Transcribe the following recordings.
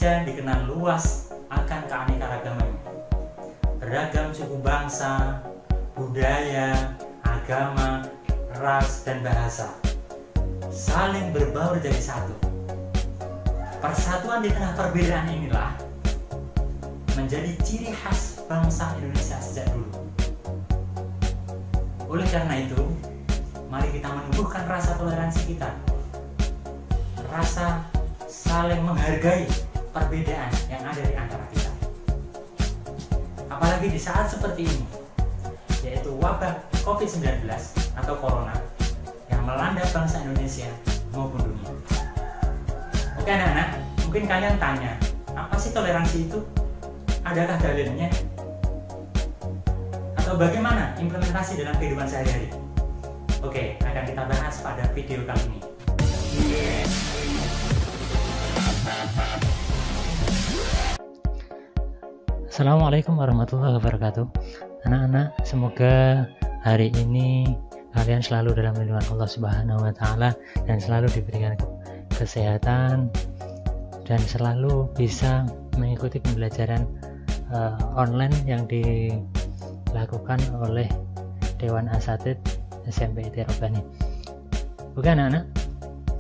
Indonesia dikenal luas akan keanekaragamannya. Beragam suku bangsa, budaya, agama, ras, dan bahasa saling berbaur jadi satu. Persatuan di tengah perbedaan inilah menjadi ciri khas bangsa Indonesia sejak dulu. Oleh karena itu, mari kita menumbuhkan rasa toleransi kita, rasa saling menghargai perbedaan yang ada di antara kita. Apalagi di saat seperti ini, yaitu wabah COVID-19 atau Corona yang melanda bangsa Indonesia maupun dunia. Oke anak-anak, mungkin kalian tanya, apa sih toleransi itu? Adakah dalilnya? Atau bagaimana implementasi dalam kehidupan sehari-hari? Oke, akan kita bahas pada video kali ini. Assalamualaikum warahmatullahi wabarakatuh. Anak-anak, semoga hari ini kalian selalu dalam lindungan Allah Subhanahu wa Ta'ala dan selalu diberikan kesehatan dan selalu bisa mengikuti pembelajaran online yang dilakukan oleh Dewan Asatidz SMP ITI Robani. Oke anak-anak,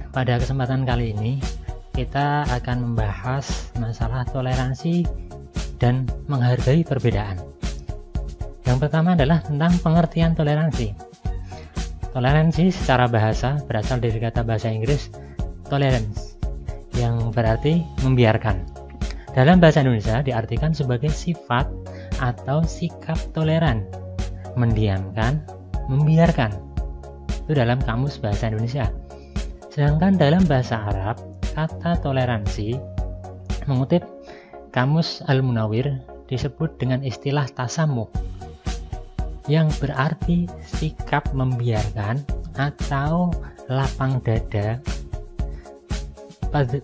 pada kesempatan kali ini kita akan membahas masalah toleransi dan menghargai perbedaan. Yang pertama adalah tentang pengertian toleransi. Toleransi secara bahasa berasal dari kata bahasa Inggris tolerance, yang berarti membiarkan. Dalam bahasa Indonesia diartikan sebagai sifat atau sikap toleran, mendiamkan, membiarkan. Itu dalam kamus bahasa Indonesia. Sedangkan dalam bahasa Arab, kata toleransi mengutip kamus Al-Munawwir disebut dengan istilah tasamuh, yang berarti sikap membiarkan atau lapang dada.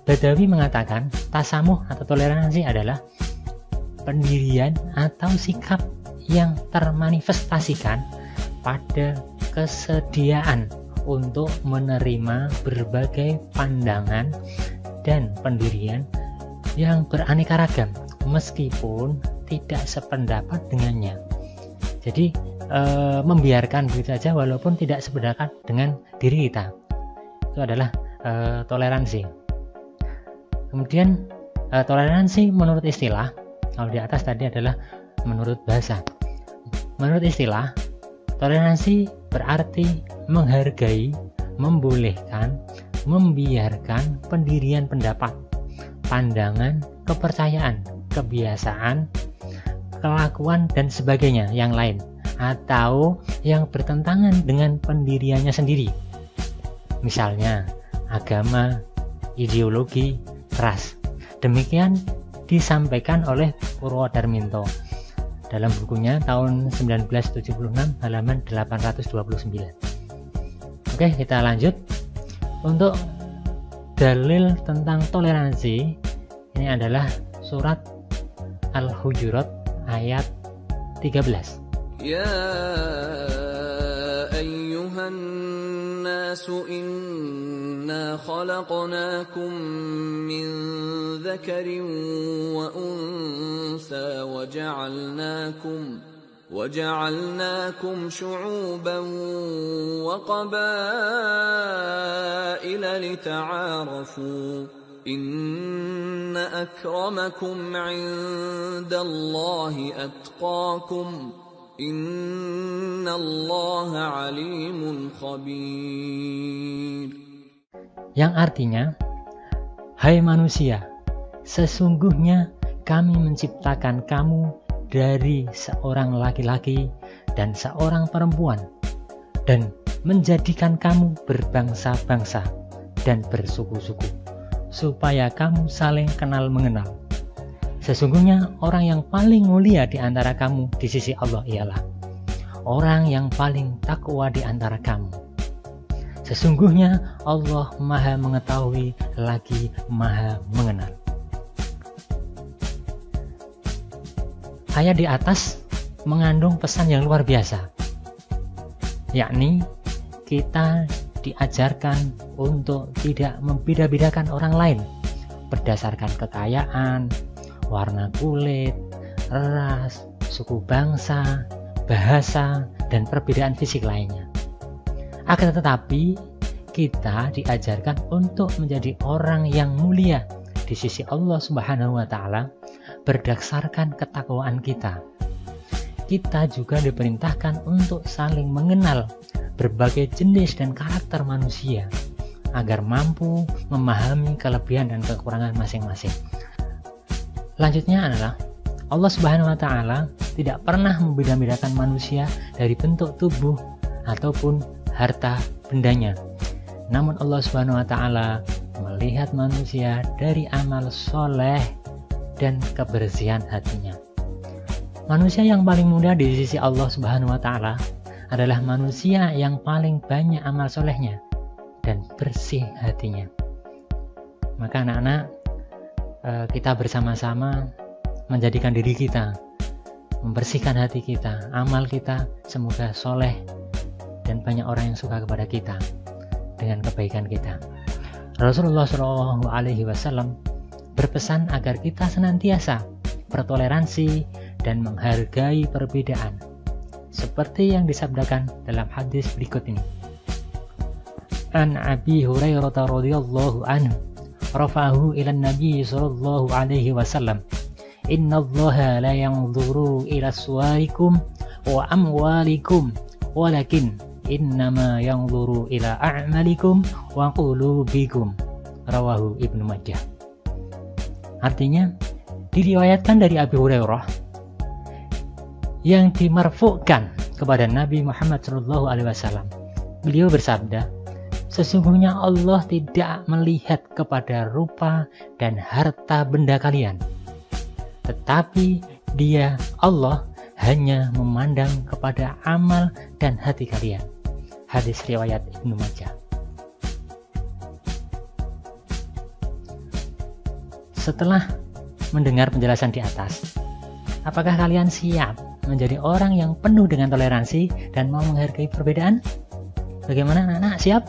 Badawi mengatakan tasamuh atau toleransi adalah pendirian atau sikap yang termanifestasikan pada kesediaan untuk menerima berbagai pandangan dan pendirian yang beraneka ragam meskipun tidak sependapat dengannya. Jadi membiarkan begitu saja walaupun tidak sependapat dengan diri kita. Itu adalah toleransi. Kemudian toleransi menurut istilah, kalau di atas tadi adalah menurut bahasa. Menurut istilah, toleransi berarti menghargai, membolehkan, membiarkan pendirian pendapat, pandangan, kepercayaan, kebiasaan, kelakuan, dan sebagainya yang lain, atau yang bertentangan dengan pendiriannya sendiri. Misalnya, agama, ideologi, ras. Demikian disampaikan oleh Purwodarminto dalam bukunya tahun 1976 halaman 829. Oke, kita lanjut. Untuk dalil tentang toleransi, ini adalah surat Al-Hujurat ayat 13. Ya ayyuhan nasu inna khalaqnakum min dzakarin wa unsa وجعلناكم شعوبا وقبائل لتعارفوا إن أكرمكم عند الله أتقاكم إن الله عليم خبير. Yang artinya, hai manusia, sesungguhnya kami menciptakan kamu dari seorang laki-laki dan seorang perempuan dan menjadikan kamu berbangsa-bangsa dan bersuku-suku supaya kamu saling kenal mengenal. Sesungguhnya orang yang paling mulia di antara kamu di sisi Allah ialah orang yang paling takwa di antara kamu. Sesungguhnya Allah Maha mengetahui lagi Maha mengenal. Ayat di atas mengandung pesan yang luar biasa, yakni kita diajarkan untuk tidak membeda-bedakan orang lain berdasarkan kekayaan, warna kulit, ras, suku bangsa, bahasa, dan perbedaan fisik lainnya. Akan tetapi, kita diajarkan untuk menjadi orang yang mulia di sisi Allah Subhanahu wa Ta'ala berdasarkan ketakwaan kita. Kita juga diperintahkan untuk saling mengenal berbagai jenis dan karakter manusia agar mampu memahami kelebihan dan kekurangan masing-masing. Selanjutnya adalah Allah Subhanahu wa Ta'ala tidak pernah membeda-bedakan manusia dari bentuk tubuh ataupun harta bendanya. Namun Allah Subhanahu wa Ta'ala melihat manusia dari amal soleh dan kebersihan hatinya. Manusia yang paling mulia di sisi Allah Subhanahu wa Ta'ala adalah manusia yang paling banyak amal solehnya dan bersih hatinya. Maka anak-anak, kita bersama-sama menjadikan diri kita, membersihkan hati kita, amal kita semoga soleh dan banyak orang yang suka kepada kita dengan kebaikan kita. Rasulullah SAW berpesan agar kita senantiasa bertoleransi dan menghargai perbedaan, seperti yang disabdakan dalam hadis berikut ini. An Abi Hurairah radhiyallahu anhu rafahu ila Nabi sallallahu alaihi wasallam, innallaha la yanzuru ila suwarikum wa amwalikum walakin innama yanzuru ila a'malikum wa qulubikum, rawahu Ibnu Majah. Artinya, diriwayatkan dari Abi Hurairah yang dimarfu'kan kepada Nabi Muhammad SAW. Beliau bersabda, sesungguhnya Allah tidak melihat kepada rupa dan harta benda kalian, tetapi Dia, Allah, hanya memandang kepada amal dan hati kalian. Hadis riwayat Ibnu Majah. Setelah mendengar penjelasan di atas, apakah kalian siap menjadi orang yang penuh dengan toleransi dan mau menghargai perbedaan? Bagaimana anak-anak, siap?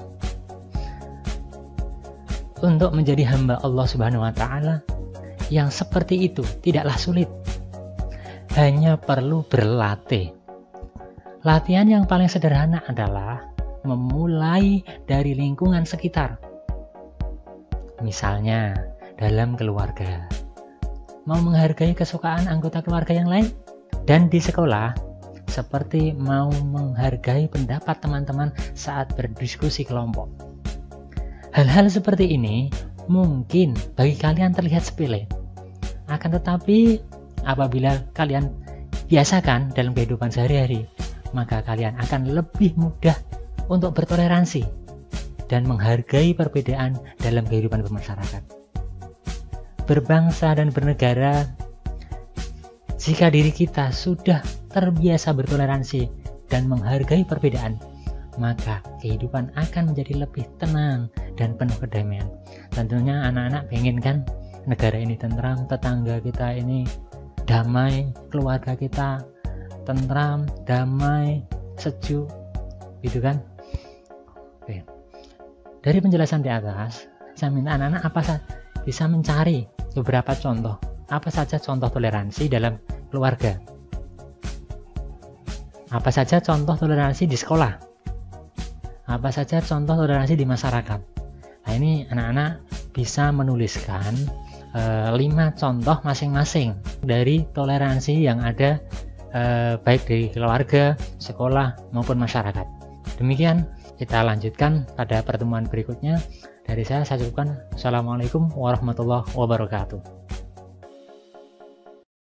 Untuk menjadi hamba Allah Subhanahu wa Ta'ala yang seperti itu tidaklah sulit, hanya perlu berlatih. Latihan yang paling sederhana adalah memulai dari lingkungan sekitar. Misalnya dalam keluarga, mau menghargai kesukaan anggota keluarga yang lain, dan di sekolah seperti mau menghargai pendapat teman-teman saat berdiskusi kelompok. Hal-hal seperti ini mungkin bagi kalian terlihat sepele, akan tetapi apabila kalian biasakan dalam kehidupan sehari-hari, maka kalian akan lebih mudah untuk bertoleransi dan menghargai perbedaan dalam kehidupan bermasyarakat, berbangsa dan bernegara. Jika diri kita sudah terbiasa bertoleransi dan menghargai perbedaan, maka kehidupan akan menjadi lebih tenang dan penuh kedamaian. Tentunya anak-anak pengen kan negara ini tentram, tetangga kita ini damai, keluarga kita tentram, damai, sejuk, gitu kan? Oke. Dari penjelasan di atas, saya minta anak-anak bisa mencari beberapa contoh. Apa saja contoh toleransi dalam keluarga? Apa saja contoh toleransi di sekolah? Apa saja contoh toleransi di masyarakat? Nah, ini anak-anak bisa menuliskan 5 contoh masing-masing dari toleransi yang ada baik dari keluarga, sekolah, maupun masyarakat. Demikian, kita lanjutkan pada pertemuan berikutnya. Dari saya cukupkan. Assalamualaikum warahmatullahi wabarakatuh.